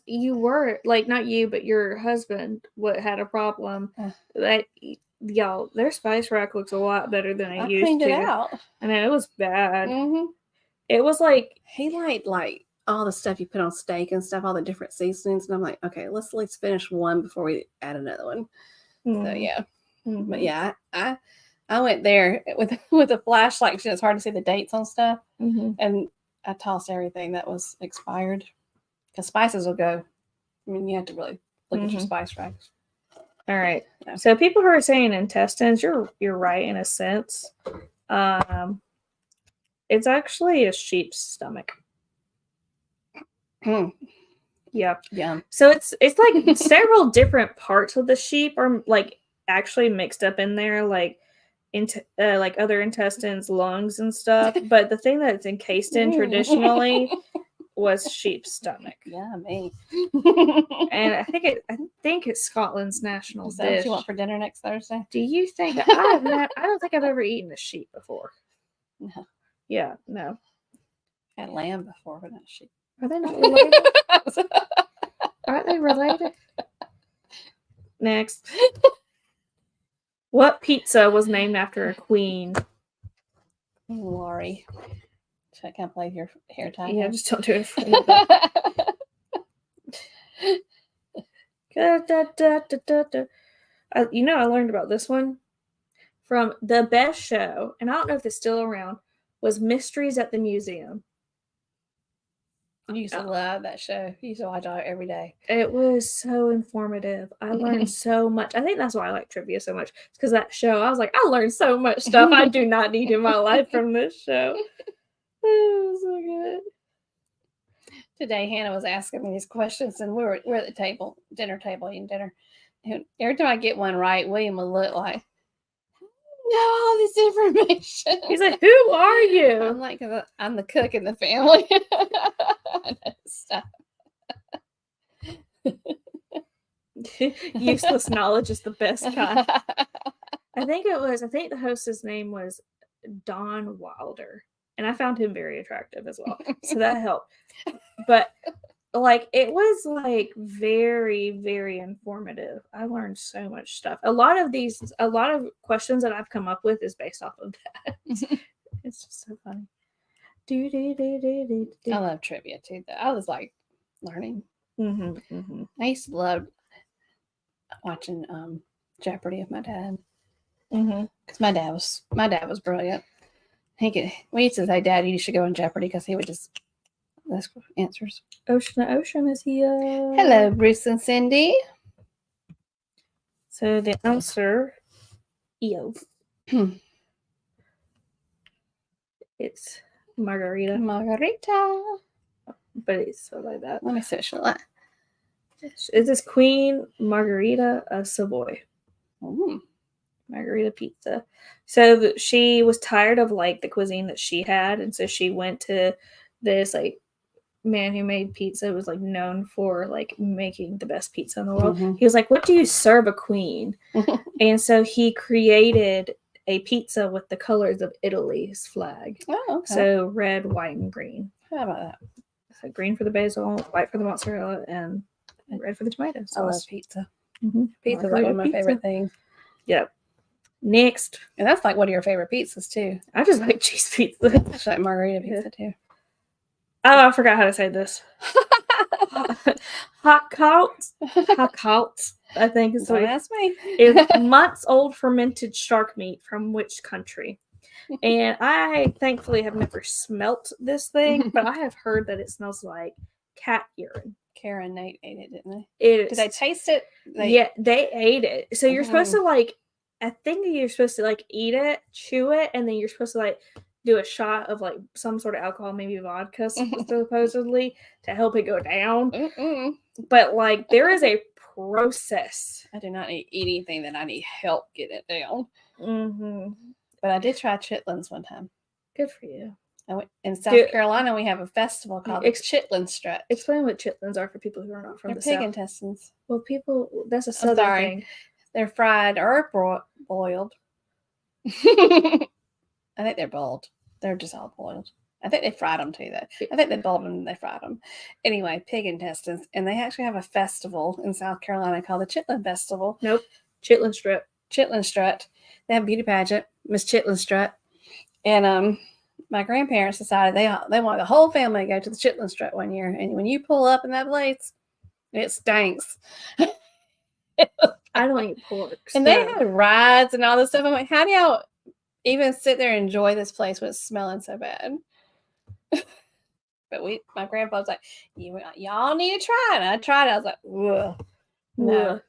You were, like, not you, but your husband had a problem that, y'all, their spice rack looks a lot better than it used to. I cleaned it out. I know, it was bad. Mm-hmm. It was like, he liked like all the stuff you put on steak and stuff, all the different seasonings, and I'm like, okay, let's at least finish one before we add another one. Mm-hmm. So yeah. Mm-hmm. But yeah, I went there with a flashlight. It's hard to see the dates on stuff, and I tossed everything that was expired, because spices will go. I mean, you have to really look at your spice racks. All right. Yeah. So people who are saying intestines, you're right in a sense. It's actually a sheep's stomach. Yep. Yeah. So it's like several different parts of the sheep are like actually mixed up in there, like into like other intestines, lungs, and stuff. But the thing that it's encased in traditionally was sheep's stomach. Yeah, me. And I think it's Scotland's national dish. Is that what you want for dinner next Thursday? Do you think I don't think I've ever eaten a sheep before. No. Yeah, no. I had lamb before, but not sheep. Are they not related? Aren't they related? Next. What pizza was named after a queen? Laurie. Should I play your hair tie? Yeah, just don't do it in front of them. You know, I learned about this one from the best show, and I don't know if it's still around, was Mysteries at the Museum. I used to love that show. I used to watch it every day. It was so informative. I learned so much. I think that's why I like trivia so much. It's because that show, I was like, I learned so much stuff I do not need in my life from this show. It was so good. Today, Hannah was asking me these questions, and we're at the dinner table, eating dinner. And every time I get one right, William will look like, know all this information. He's like, who are you? I'm like, I'm the cook in the family. Stop. Useless knowledge is the best kind. I think the host's name was Don Wilder, and I found him very attractive as well, so that helped. But like, it was like very, very informative. I learned so much stuff. A lot of questions that I've come up with is based off of that. It's just so funny. I love trivia too, though. I was like learning. I used to love watching Jeopardy with my dad, because my dad was brilliant. We used to say, Dad, you should go on Jeopardy, because he would just ask answers. Ocean is here. Hello, Bruce and Cindy. So the answer is It's margarita. Margarita. But it's spelled like that. Let me see what she like. It's this Queen Margarita of Savoy. Margarita pizza. So she was tired of like the cuisine that she had, and so she went to this like man who made pizza. It was like known for like making the best pizza in the world. He was like, "What do you serve a queen?" And so he created a pizza with the colors of Italy's flag. Oh, okay. So red, white, and green. How about that? So green for the basil, white for the mozzarella, and red for the tomatoes. I love pizza. Mm-hmm. Pizza's like one of my favorite things. Yep. Next. And that's like one of your favorite pizzas too. I just like cheese pizza. I like margarita pizza too. Oh, I forgot how to say this. Hakalt, I think is what That's me. is months old fermented shark meat from which country? And I thankfully have never smelt this thing, but I have heard that it smells like cat urine. Kara and Nate ate it, didn't they? Did they taste it? Yeah, they ate it. So you're supposed to like, I think you're supposed to like eat it, chew it, and then you're supposed to like do a shot of like some sort of alcohol, maybe vodka, supposedly, to help it go down. But like there is a process. I do not eat anything that I need help get it down. But I did try chitlins one time. Good for you. In South Carolina, we have a festival called Chitlin Strut. Explain what chitlins are for people who are not from the pig South. Intestines. Well, that's a Southern thing. They're fried or boiled. I think they're boiled. They're just all boiled. I think they fried them too, though. I think they boiled them and they fried them. Anyway, pig intestines. And they actually have a festival in South Carolina called the Chitlin Festival. Nope. Chitlin Strut. Chitlin Strut. They have a beauty pageant, Miss Chitlin Strut. And my grandparents decided they want the whole family to go to the Chitlin Strut one year. And when you pull up in that place, it stinks. I don't eat pork. And they had rides and all this stuff. I'm like, how do y'all even sit there and enjoy this place when it's smelling so bad? But my grandpa was like, y'all need to try it. And I tried it. I was like, ugh.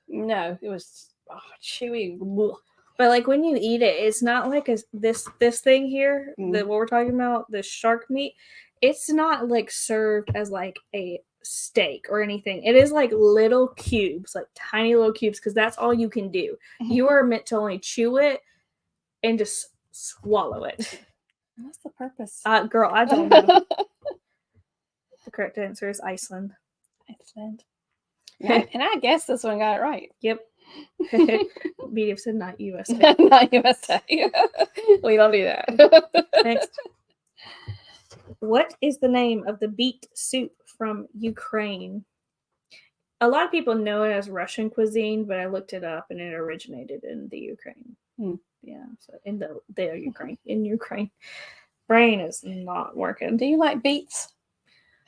No, it was chewy. Ugh. But like when you eat it, it's not like this thing here that what we're talking about, the shark meat. It's not like served as like a steak or anything. It is like little cubes, like tiny little cubes, because that's all you can do. You are meant to only chew it and just swallow it. What's the purpose? Girl, I don't know. The correct answer is Iceland. Iceland. And I guess this one got it right. Yep. Media said not USA. Not USA. We don't do that. Next. What is the name of the beet soup from Ukraine? A lot of people know it as Russian cuisine, but I looked it up and it originated in the Ukraine. Yeah, so in the Ukraine. In Ukraine. Brain is not working. Do you like beets?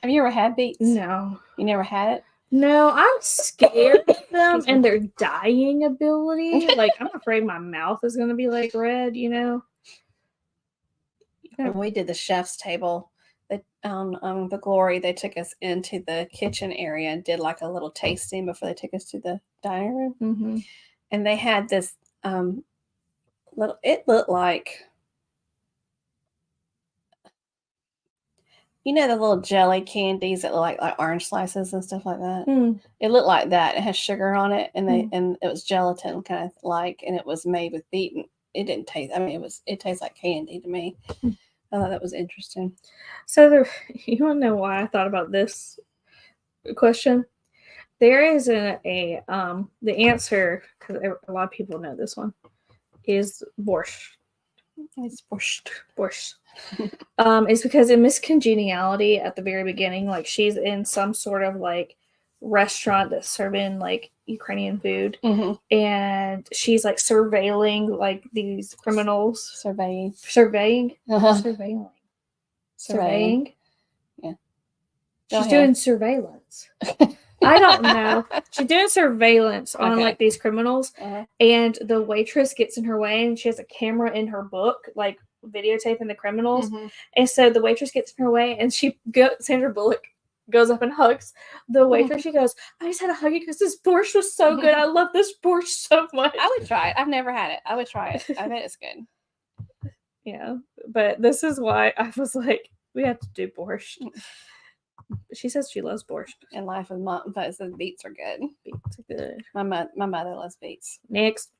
Have you ever had beets? No. You never had it? No, I'm scared of them and their dyeing ability. Like, I'm afraid my mouth is going to be, like, red, you know? When we did the chef's table, the Glory, they took us into the kitchen area and did, like, a little tasting before they took us to the dining room. Mm-hmm. And they had this it looked like, you know, the little jelly candies that look like orange slices and stuff like that. It looked like that. It has sugar on it, and and it was gelatin kind of like, and it was made with beet. And it didn't taste. I mean, it tastes like candy to me. I thought that was interesting. So you want to know why I thought about this question? There is the answer, because a lot of people know this one, is borscht. It's borscht. Borscht. It's because in Miss Congeniality at the very beginning, like she's in some sort of like restaurant that's serving like Ukrainian food, and she's like surveilling like these criminals. Surveying. Yeah. She's doing surveillance. I don't know. She's doing surveillance on like these criminals, and the waitress gets in her way, and she has a camera in her book, like videotaping the criminals. And so the waitress gets in her way, and Sandra Bullock goes up and hugs the waitress. She goes, "I just had to hug you because this borscht was so good. I love this borscht so much." I would try it. I've never had it. I would try it. I bet it's good. Yeah, but this is why I was like, we have to do borscht. She says she loves borscht. And Life with Mom says beets are good. Beets are good. My mother loves beets. Next.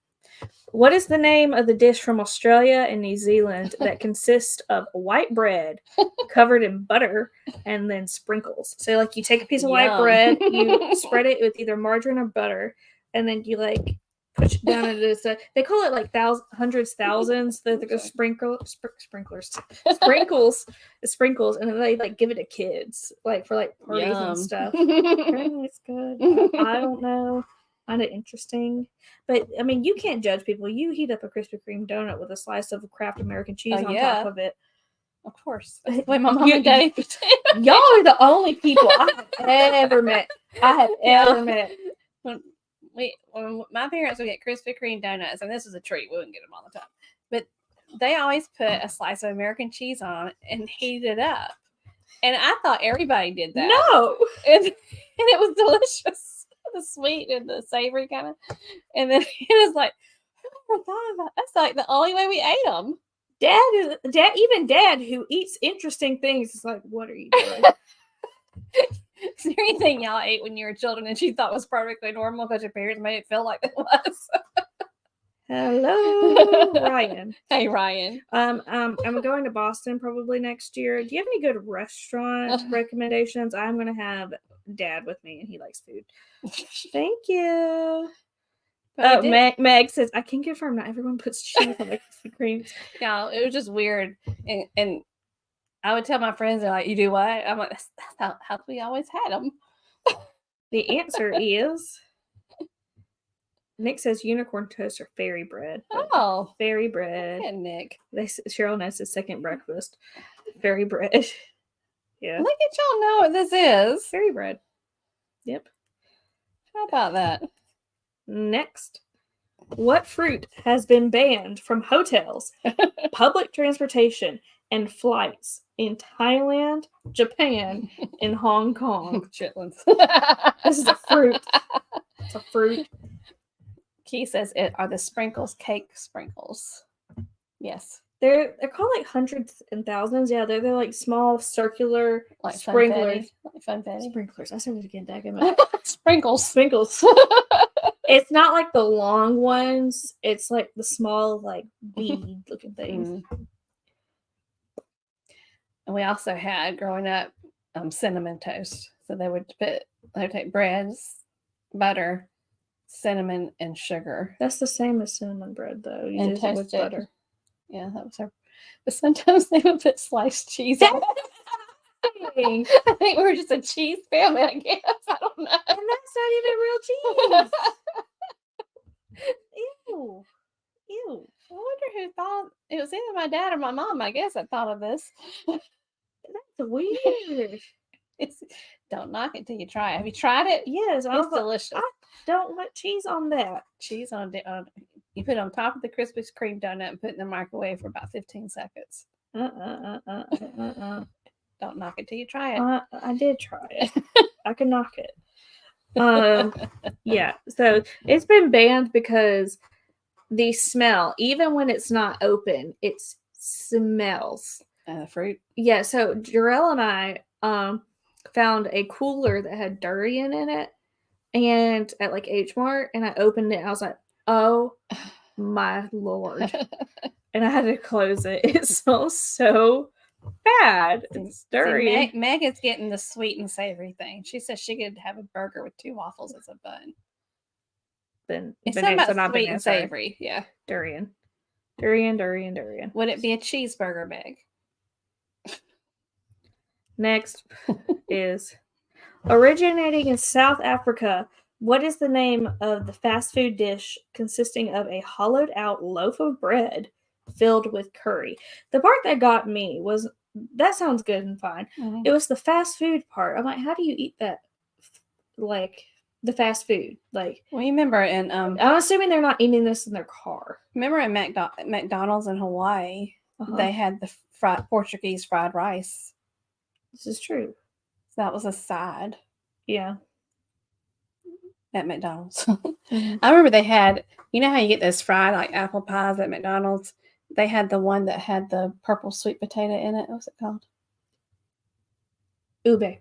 What is the name of the dish from Australia and New Zealand that consists of white bread covered in butter and then sprinkles? So, like, you take a piece of white bread, you spread it with either margarine or butter, and then you, like, push it down into this. They call it, like, hundreds, thousands. The sprinkles, and then they, like, give it to kids, like, for, like, parties and stuff. Apparently it's good. I don't know. Find it interesting. But, I mean, you can't judge people. You heat up a Krispy Kreme donut with a slice of Kraft American cheese on top of it. Of course. That's the way my mom and daddy y'all are the only people I have ever met. When my parents would get Krispy Kreme donuts, and this was a treat. We wouldn't get them all the time. But they always put a slice of American cheese on it and heat it up. And I thought everybody did that. No. And it was delicious. The sweet and the savory kind of, and then it was like, I never thought about that's like the only way we ate them. Dad who eats interesting things is like, what are you doing? Is there anything y'all ate when you were children and you thought was perfectly normal because your parents made it feel like it was? Hello, Ryan. Hey, Ryan. I'm going to Boston probably next year. Do you have any good restaurant recommendations? I'm going to have Dad with me, and he likes food. Thank you. Meg says, I can confirm not everyone puts cheese on their Krispy Kremes. Yeah, it was just weird. And I would tell my friends, they're like, you do what? I'm like, that's how we always had them. The answer is... Nick says unicorn toast or fairy bread. Oh. Fairy bread. Yeah, Nick. Cheryl knows his second breakfast. Fairy bread. Yeah. Look at y'all know what this is. Fairy bread. Yep. How about that? Next. What fruit has been banned from hotels, public transportation, and flights in Thailand, Japan, and Hong Kong? Chitlins. This is a fruit. It's a fruit. Key says it are the sprinkles, cake sprinkles. Yes. They're called like hundreds and thousands. Yeah, they're like small circular like sprinklers. Funfetti. Sprinklers. I said it again, daggum. Sprinkles. It's not like the long ones. It's like the small, like bead looking things. And we also had growing up cinnamon toast. So they would take breads, butter, cinnamon, and sugar. That's the same as cinnamon bread, though. You and just with butter. Yeah, that was her. But sometimes they would put sliced cheese on it. I think we were just a cheese family, I guess. I don't know. And that's not even real cheese. Ew. Ew. I wonder who thought it was either my dad or my mom, I guess, that thought of this. That's weird. Don't knock it till you try it. Have you tried it? Yes, it's delicious. I don't want cheese on that. Cheese on you put it on top of the Krispy Kreme donut and put it in the microwave for about 15 seconds. Don't knock it till you try it. I did try it. I could knock it. Yeah. So it's been banned because the smell, even when it's not open, it smells. The fruit. Yeah. So Jarell and I found a cooler that had durian in it, and at like H Mart, and I opened it. And I was like, oh my Lord. And I had to close it. It smells so bad. It's durian. Meg is getting the sweet and savory thing. She says she could have a burger with 2 waffles as a bun. It's something about sweet and savory. Yeah. Durian. Would it be a cheeseburger, Meg? Next is originating in South Africa. What is the name of the fast food dish consisting of a hollowed out loaf of bread filled with curry? The part that got me was, that sounds good and fine. Mm-hmm. It was the fast food part. I'm like, how do you eat that? Like the fast food? Like, well, you remember in I'm assuming they're not eating this in their car. Remember at McDonald's in Hawaii, they had the Portuguese fried rice. This is true. So that was a side. Yeah. At McDonald's. Mm-hmm. I remember they had, you know how you get those fried like apple pies at McDonald's, They had the one that had the purple sweet potato in it. What was it called? Ube.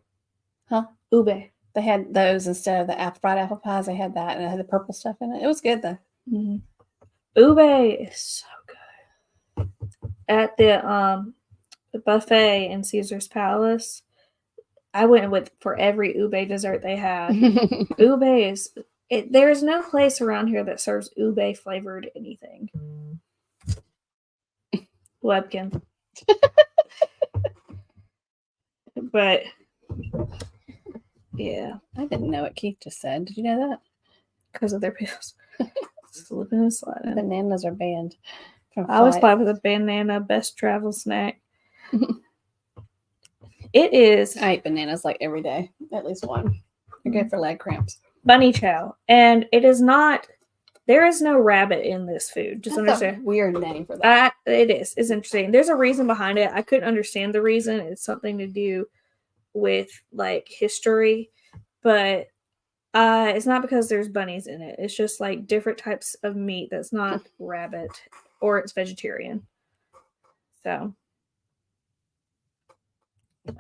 Huh? Ube. They had those instead of the fried apple pies. They had that, and it had the purple stuff in it. It was good though. Mm-hmm. Ube is so good. At the buffet in Caesar's Palace, I went with for every ube dessert they had. Ube is there is no place around here that serves ube flavored anything. Webkin. But yeah, I didn't know what Keith just said. Did you know that? Because of their pills. Slipping and sliding. Bananas are banned. I always thought with a banana best travel snack. It is. I eat bananas like every day, at least one. They're good for leg cramps. Bunny chow, and it is not. There is no rabbit in this food. Just That's understand. a weird name for that. It is. It's interesting. There's a reason behind it. I couldn't understand the reason. It's something to do with like history, but it's not because there's bunnies in it. It's just like different types of meat that's not rabbit, or it's vegetarian. So,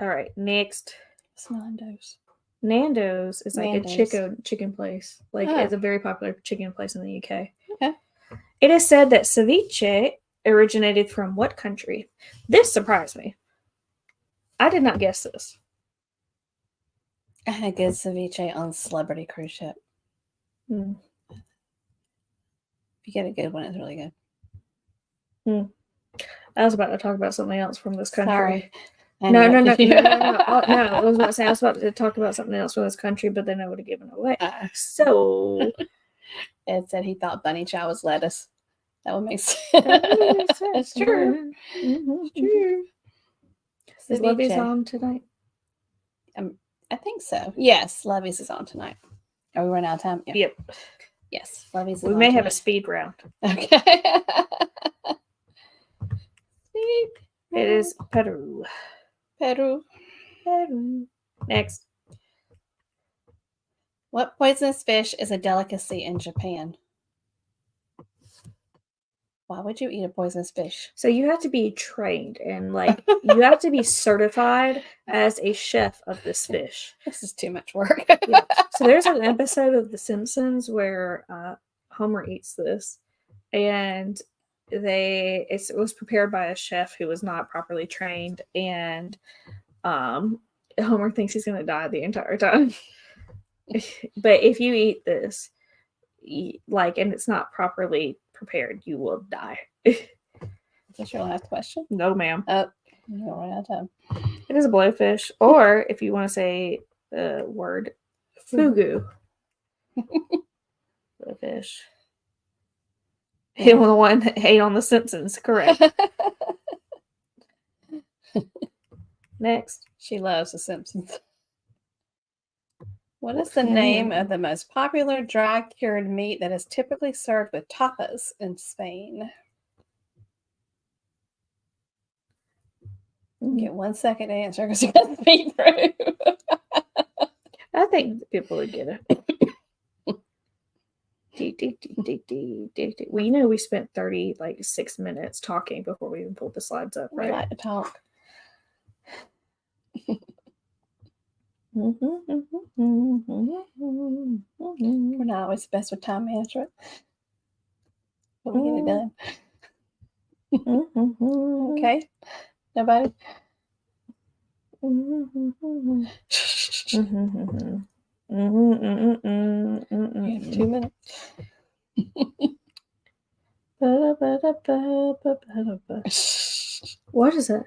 all right, next. It's Nando's. Nando's is like Nando's. a chicken place. Like it's a very popular chicken place in the UK. Okay. It is said that ceviche originated from what country? This surprised me. I did not guess this. I had a good ceviche on Celebrity Cruise Ship. Mm. If you get a good one, it's really good. I was about to talk about something else from this country. Sorry. No. I was about to say I was about to talk about something else from this country, but then I would have given it away. So Ed said he thought bunny chow was lettuce. That would make sense. It's true. Mm-hmm. It's true. Is Lovey's on tonight? I think so. Yes, Lovey's is on tonight. Are we running out of time? Yeah. Yep. Yes, Lovey's is we on may tonight. have a speed round. Okay. Speed. It is Peru. Peru. Next. What poisonous fish is a delicacy in Japan? Why would you eat a poisonous fish? So you have to be trained and like you have to be certified as a chef of this fish. This is too much work. Yeah. So there's an episode of The Simpsons where Homer eats this, and it was prepared by a chef who was not properly trained, and Homer thinks he's going to die the entire time. But if you eat this, and it's not properly prepared, you will die. Is this your last question? No, ma'am. Oh, you're right out of time. It is a blowfish, or if you want to say the word, fugu. Blowfish. Him the one that ate on The Simpsons, correct. Next. She loves The Simpsons. What is the name of the most popular dry cured meat that is typically served with tapas in Spain? Get 1 second to answer because you got to speed through. I think people would get it. Well, we spent 36 minutes talking before we even pulled the slides up, right? We like to talk. We're not always the best with time management, but we get it done. Okay? Nobody? You have 2 minutes. What is it?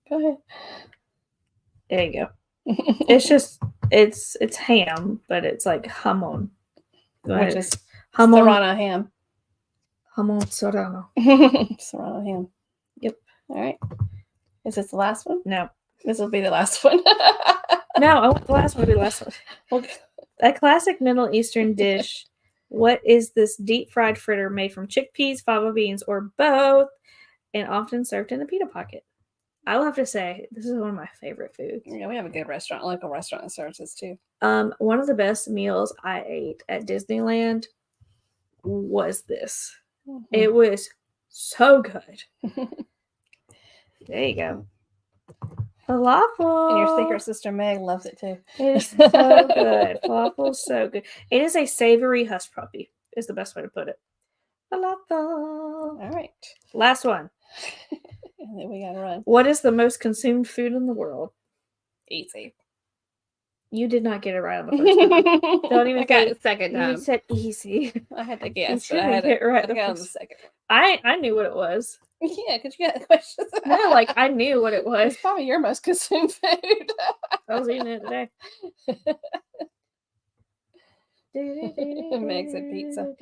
Go ahead. There you go. It's just it's ham, but it's like jamon, Which is jamon, Serrano ham. Jamon serrano. Serrano ham. Yep. All right. Is this the last one? No. This will be the last one. No, I want the last one to be the last one. Okay. A classic Middle Eastern dish. What is this deep fried fritter made from chickpeas, fava beans, or both, and often served in a pita pocket? I will have to say, this is one of my favorite foods. Yeah, we have a good restaurant, local restaurant that serves this too. One of the best meals I ate at Disneyland was this. Mm-hmm. It was So good. There you go. Falafel. And your secret sister Meg loves it too. It is so good. Falafel is so good. It is a savory hush puppy, is the best way to put it. Falafel. All right. Last one. And then we gotta run. What is the most consumed food in the world? Easy. You did not get it right on the first time. Don't even got it the second time. You said easy. I had to guess, You but I had get it right I got on the first. second one. I knew what it was. Yeah, because you got the questions. No, like I knew what it was. It's probably your most consumed food. I was eating it today. Meg said pizza.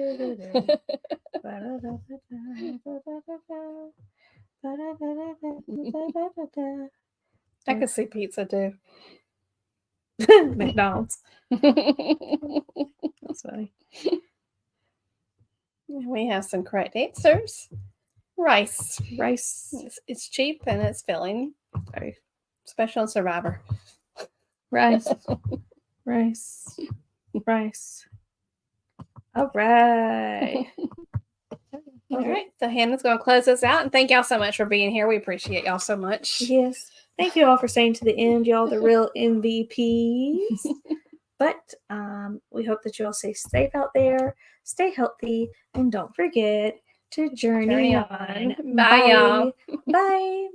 I could see pizza too. McDonald's. That's funny. We have some correct answers. Rice. It's cheap and it's filling. Very special and Survivor. Rice. All right. All right. So Hannah's going to close us out. And thank y'all so much for being here. We appreciate y'all so much. Yes. Thank you all for staying to the end. Y'all the real MVPs. But we hope that you all stay safe out there. Stay healthy. And don't forget to journey on. Bye, y'all. Bye.